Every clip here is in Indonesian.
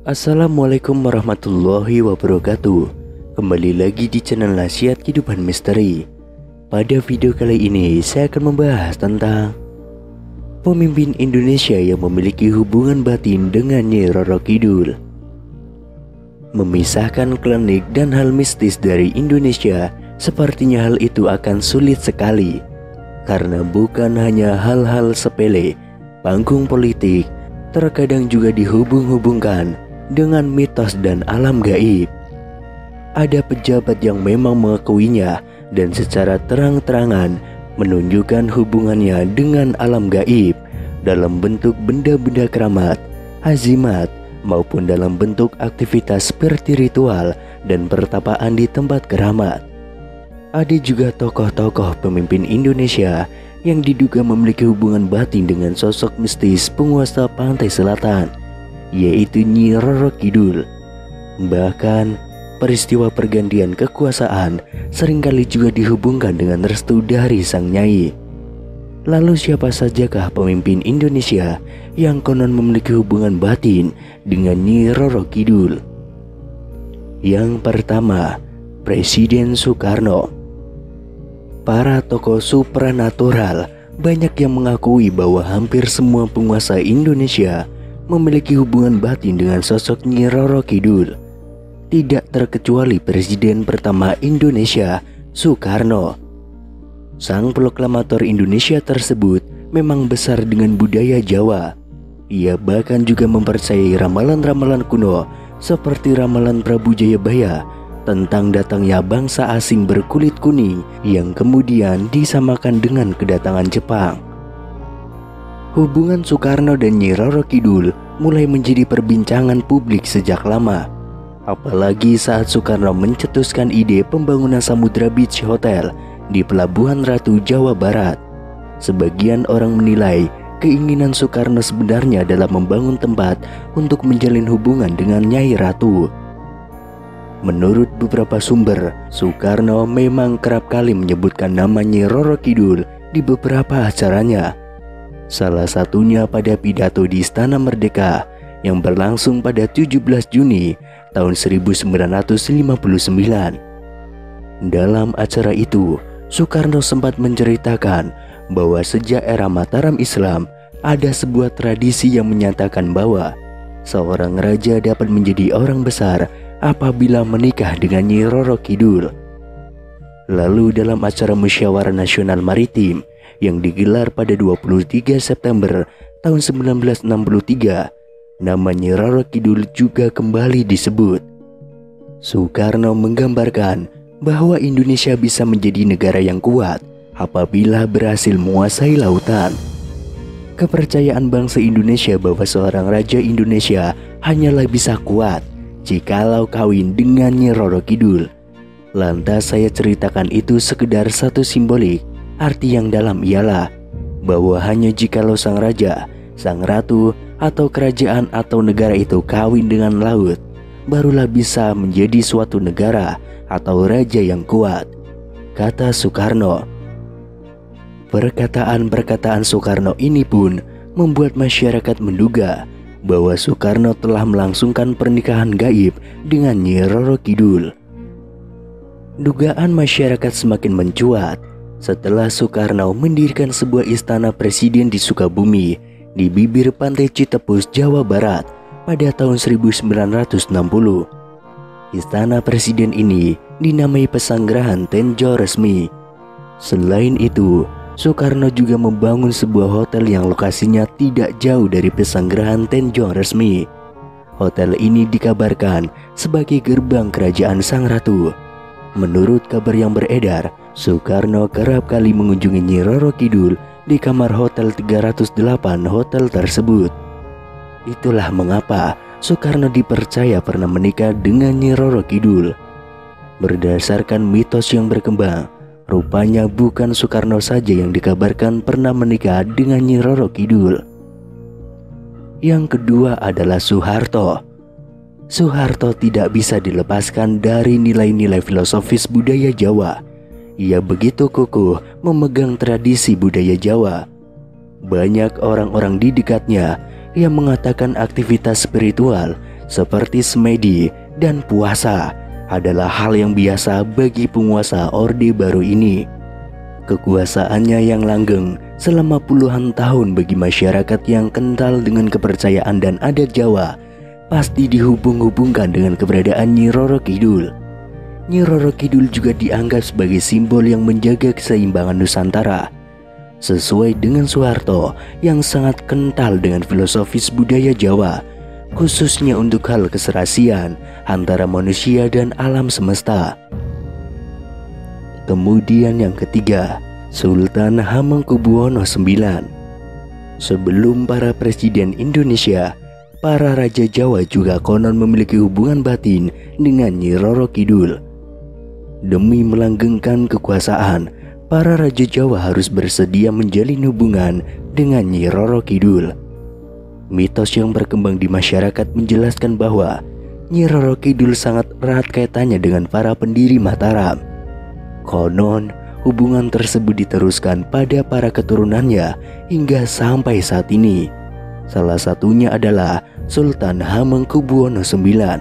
Assalamualaikum warahmatullahi wabarakatuh. Kembali lagi di channel Nasihat Kehidupan Misteri. Pada video kali ini saya akan membahas tentang pemimpin Indonesia yang memiliki hubungan batin dengan Nyi Roro Kidul. Memisahkan klinik dan hal mistis dari Indonesia, sepertinya hal itu akan sulit sekali. Karena bukan hanya hal-hal sepele, panggung politik terkadang juga dihubung-hubungkan dengan mitos dan alam gaib. Ada pejabat yang memang mengakuinya dan secara terang-terangan menunjukkan hubungannya dengan alam gaib dalam bentuk benda-benda keramat, azimat, maupun dalam bentuk aktivitas spiritual dan pertapaan di tempat keramat. Ada juga tokoh-tokoh pemimpin Indonesia yang diduga memiliki hubungan batin dengan sosok mistis penguasa pantai selatan, yaitu Nyi Roro Kidul. Bahkan peristiwa pergantian kekuasaan seringkali juga dihubungkan dengan restu dari sang nyai. Lalu siapa sajakah pemimpin Indonesia yang konon memiliki hubungan batin dengan Nyi Roro Kidul? Yang pertama, Presiden Soekarno. Para tokoh supranatural banyak yang mengakui bahwa hampir semua penguasa Indonesia memiliki hubungan batin dengan sosok Nyi Roro Kidul. Tidak terkecuali Presiden pertama Indonesia, Soekarno. Sang proklamator Indonesia tersebut memang besar dengan budaya Jawa. Ia bahkan juga mempercayai ramalan-ramalan kuno seperti ramalan Prabu Jayabaya tentang datangnya bangsa asing berkulit kuning yang kemudian disamakan dengan kedatangan Jepang. Hubungan Soekarno dan Nyi Roro Kidul mulai menjadi perbincangan publik sejak lama. Apalagi saat Soekarno mencetuskan ide pembangunan Samudra Beach Hotel di Pelabuhan Ratu, Jawa Barat. Sebagian orang menilai keinginan Soekarno sebenarnya adalah membangun tempat untuk menjalin hubungan dengan Nyai Ratu. Menurut beberapa sumber, Soekarno memang kerap kali menyebutkan nama Nyi Roro Kidul di beberapa acaranya. Salah satunya pada pidato di Istana Merdeka yang berlangsung pada 17 Juni tahun 1959. Dalam acara itu, Soekarno sempat menceritakan bahwa sejak era Mataram Islam ada sebuah tradisi yang menyatakan bahwa seorang raja dapat menjadi orang besar apabila menikah dengan Nyi Roro Kidul. Lalu dalam acara Musyawarah Nasional Maritim yang digelar pada 23 September tahun 1963, nama Nyi Roro Kidul juga kembali disebut. Soekarno menggambarkan bahwa Indonesia bisa menjadi negara yang kuat apabila berhasil menguasai lautan. Kepercayaan bangsa Indonesia bahwa seorang raja Indonesia hanyalah bisa kuat jikalau kawin dengan Nyi Roro Kidul. Lantas saya ceritakan itu sekedar satu simbolik. Arti yang dalam ialah bahwa hanya jikalau sang raja, sang ratu, atau kerajaan atau negara itu kawin dengan laut, barulah bisa menjadi suatu negara atau raja yang kuat, kata Soekarno. Perkataan-perkataan Soekarno ini pun membuat masyarakat menduga bahwa Soekarno telah melangsungkan pernikahan gaib dengan Nyi Roro Kidul. Dugaan masyarakat semakin mencuat setelah Soekarno mendirikan sebuah istana presiden di Sukabumi di bibir pantai Citepus, Jawa Barat pada tahun 1960. Istana presiden ini dinamai Pesanggerahan Tenjo Resmi. Selain itu, Soekarno juga membangun sebuah hotel yang lokasinya tidak jauh dari Pesanggerahan Tenjo Resmi. Hotel ini dikabarkan sebagai gerbang kerajaan sang ratu. Menurut kabar yang beredar, Soekarno kerap kali mengunjungi Nyi Roro Kidul di kamar hotel 308 hotel tersebut. Itulah mengapa Soekarno dipercaya pernah menikah dengan Nyi Roro Kidul. Berdasarkan mitos yang berkembang, rupanya bukan Soekarno saja yang dikabarkan pernah menikah dengan Nyi Roro Kidul. Yang kedua adalah Soeharto. Soeharto tidak bisa dilepaskan dari nilai-nilai filosofis budaya Jawa. Ia begitu kokoh memegang tradisi budaya Jawa. Banyak orang-orang di dekatnya yang mengatakan aktivitas spiritual seperti semedi dan puasa adalah hal yang biasa bagi penguasa Orde Baru ini. Kekuasaannya yang langgeng selama puluhan tahun bagi masyarakat yang kental dengan kepercayaan dan adat Jawa pasti dihubung-hubungkan dengan keberadaan Nyi Roro Kidul. Nyi Roro Kidul juga dianggap sebagai simbol yang menjaga keseimbangan Nusantara. Sesuai dengan Soeharto yang sangat kental dengan filosofis budaya Jawa, khususnya untuk hal keserasian antara manusia dan alam semesta. Kemudian yang ketiga, Sultan Hamengkubuwono IX. Sebelum para presiden Indonesia, para raja Jawa juga konon memiliki hubungan batin dengan Nyi Roro Kidul. Demi melanggengkan kekuasaan, para raja Jawa harus bersedia menjalin hubungan dengan Nyi Roro Kidul. Mitos yang berkembang di masyarakat menjelaskan bahwa Nyi Roro Kidul sangat erat kaitannya dengan para pendiri Mataram. Konon, hubungan tersebut diteruskan pada para keturunannya hingga sampai saat ini. Salah satunya adalah Sultan Hamengkubuwono IX.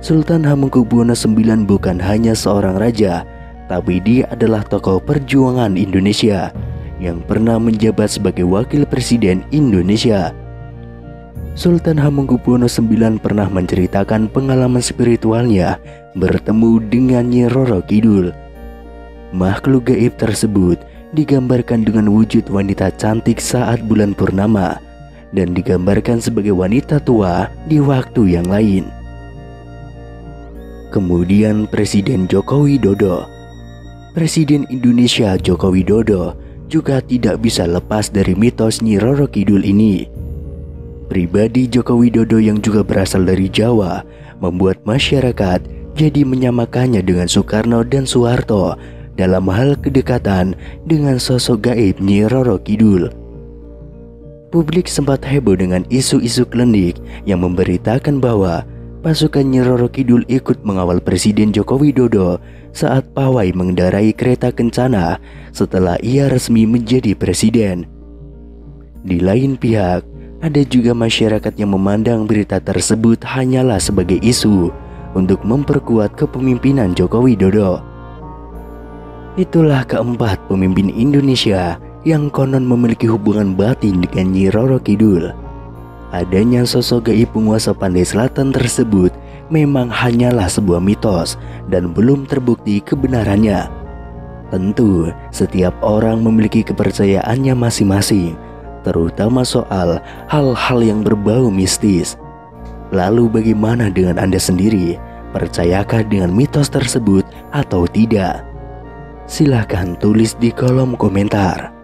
Sultan Hamengkubuwono IX bukan hanya seorang raja, tapi dia adalah tokoh perjuangan Indonesia yang pernah menjabat sebagai wakil presiden Indonesia. Sultan Hamengkubuwono IX pernah menceritakan pengalaman spiritualnya bertemu dengan Nyi Roro Kidul. Makhluk gaib tersebut digambarkan dengan wujud wanita cantik saat bulan purnama dan digambarkan sebagai wanita tua di waktu yang lain. Kemudian Presiden Joko Widodo. Presiden Indonesia Joko Widodo juga tidak bisa lepas dari mitos Nyi Roro Kidul ini. Pribadi Joko Widodo yang juga berasal dari Jawa membuat masyarakat jadi menyamakannya dengan Soekarno dan Soeharto dalam hal kedekatan dengan sosok gaib Nyi Roro Kidul. Publik sempat heboh dengan isu-isu klinik yang memberitakan bahwa pasukan Nyi Roro Kidul ikut mengawal Presiden Joko Widodo saat pawai mengendarai kereta kencana setelah ia resmi menjadi presiden. Di lain pihak, ada juga masyarakat yang memandang berita tersebut hanyalah sebagai isu untuk memperkuat kepemimpinan Joko Widodo. Itulah keempat pemimpin Indonesia yang konon memiliki hubungan batin dengan Nyi Roro Kidul. Adanya sosok gaib penguasa Pantai Selatan tersebut memang hanyalah sebuah mitos dan belum terbukti kebenarannya. Tentu, setiap orang memiliki kepercayaannya masing-masing, terutama soal hal-hal yang berbau mistis. Lalu bagaimana dengan Anda sendiri? Percayakah dengan mitos tersebut atau tidak? Silahkan tulis di kolom komentar.